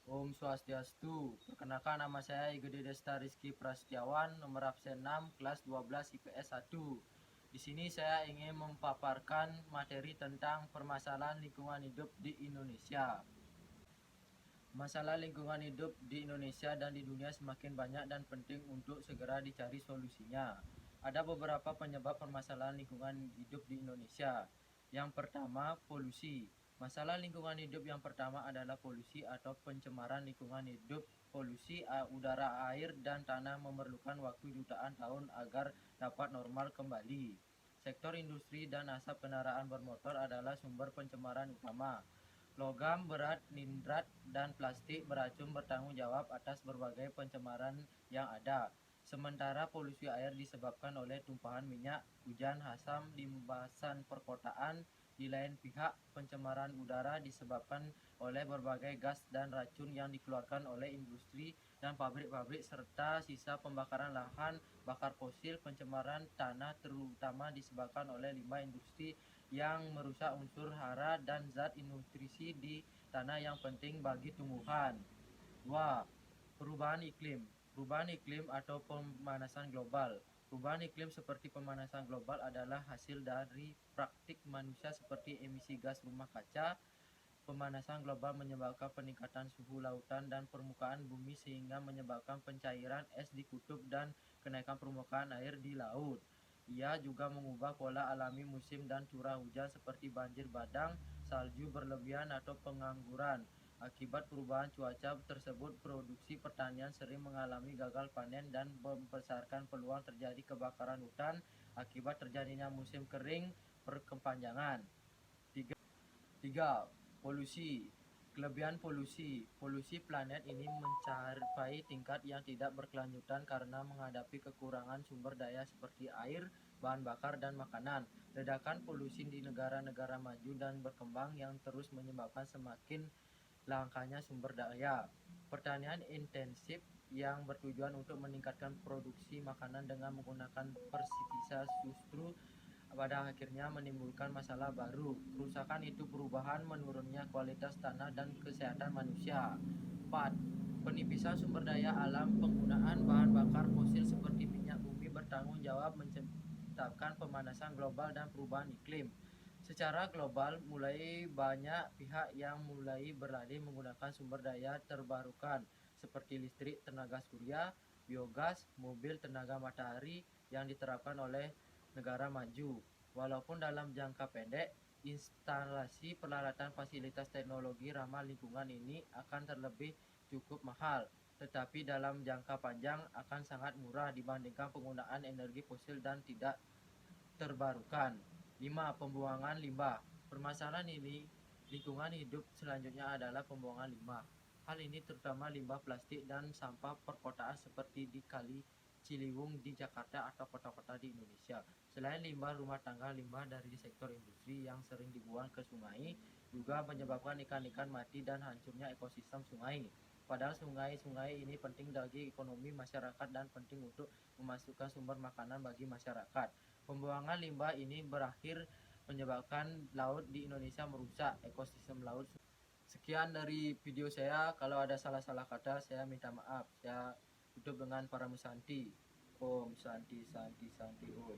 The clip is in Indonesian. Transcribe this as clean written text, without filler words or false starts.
Om Swastiastu. Perkenalkan, nama saya Igo Desta Rizky Prasetyawan, nomor absen 6, kelas 12 IPS 1. Di sini saya ingin memaparkan materi tentang permasalahan lingkungan hidup di Indonesia. Masalah lingkungan hidup di Indonesia dan di dunia semakin banyak dan penting untuk segera dicari solusinya. Ada beberapa penyebab permasalahan lingkungan hidup di Indonesia. Yang pertama, polusi. Masalah lingkungan hidup yang pertama adalah polusi atau pencemaran lingkungan hidup. Polusi udara, air, dan tanah memerlukan waktu jutaan tahun agar dapat normal kembali. Sektor industri dan asap kendaraan bermotor adalah sumber pencemaran utama. Logam berat, nitrat, dan plastik beracun bertanggung jawab atas berbagai pencemaran yang ada. Sementara polusi air disebabkan oleh tumpahan minyak, hujan asam, limpasan perkotaan. Di lain pihak, pencemaran udara disebabkan oleh berbagai gas dan racun yang dikeluarkan oleh industri dan pabrik-pabrik serta sisa pembakaran lahan bakar fosil. Pencemaran tanah terutama disebabkan oleh limbah industri yang merusak unsur hara dan zat nutrisi di tanah yang penting bagi tumbuhan. 2. Perubahan iklim. Perubahan iklim atau pemanasan global. Perubahan iklim seperti pemanasan global adalah hasil dari praktik manusia seperti emisi gas rumah kaca. Pemanasan global menyebabkan peningkatan suhu lautan dan permukaan bumi sehingga menyebabkan pencairan es di kutub dan kenaikan permukaan air di laut. Ia juga mengubah pola alami musim dan curah hujan seperti banjir bandang, salju berlebihan atau pengangguran. Akibat perubahan cuaca tersebut, produksi pertanian sering mengalami gagal panen dan membesarkan peluang terjadi kebakaran hutan akibat terjadinya musim kering berkepanjangan. 3. Polusi. Kelebihan polusi. Polusi planet ini mencapai tingkat yang tidak berkelanjutan karena menghadapi kekurangan sumber daya seperti air, bahan bakar, dan makanan. Ledakan polusi di negara-negara maju dan berkembang yang terus menyebabkan semakin langkanya sumber daya. Pertanian intensif yang bertujuan untuk meningkatkan produksi makanan dengan menggunakan pestisida justru pada akhirnya menimbulkan masalah baru. Kerusakan itu perubahan menurunnya kualitas tanah dan kesehatan manusia. 4. Penipisan sumber daya alam. Penggunaan bahan bakar fosil seperti minyak bumi bertanggung jawab menciptakan pemanasan global dan perubahan iklim. Secara global, mulai banyak pihak yang mulai beralih menggunakan sumber daya terbarukan seperti listrik tenaga surya, biogas, mobil tenaga matahari yang diterapkan oleh negara maju. Walaupun dalam jangka pendek, instalasi peralatan fasilitas teknologi ramah lingkungan ini akan terlebih cukup mahal, tetapi dalam jangka panjang akan sangat murah dibandingkan penggunaan energi fosil dan tidak terbarukan. 5. Pembuangan limbah. Permasalahan ini lingkungan hidup selanjutnya adalah pembuangan limbah. Hal ini terutama limbah plastik dan sampah perkotaan seperti di Kali Ciliwung di Jakarta atau kota-kota di Indonesia. Selain limbah rumah tangga, limbah dari sektor industri yang sering dibuang ke sungai juga menyebabkan ikan-ikan mati dan hancurnya ekosistem sungai. Padahal sungai-sungai ini penting bagi ekonomi masyarakat dan penting untuk memasukkan sumber makanan bagi masyarakat. Pembuangan limbah ini berakhir menyebabkan laut di Indonesia merusak ekosistem laut. Sekian dari video saya. Kalau ada salah-salah kata, saya minta maaf. Saya tutup dengan para musanti. Om Santi Santi Santi Om.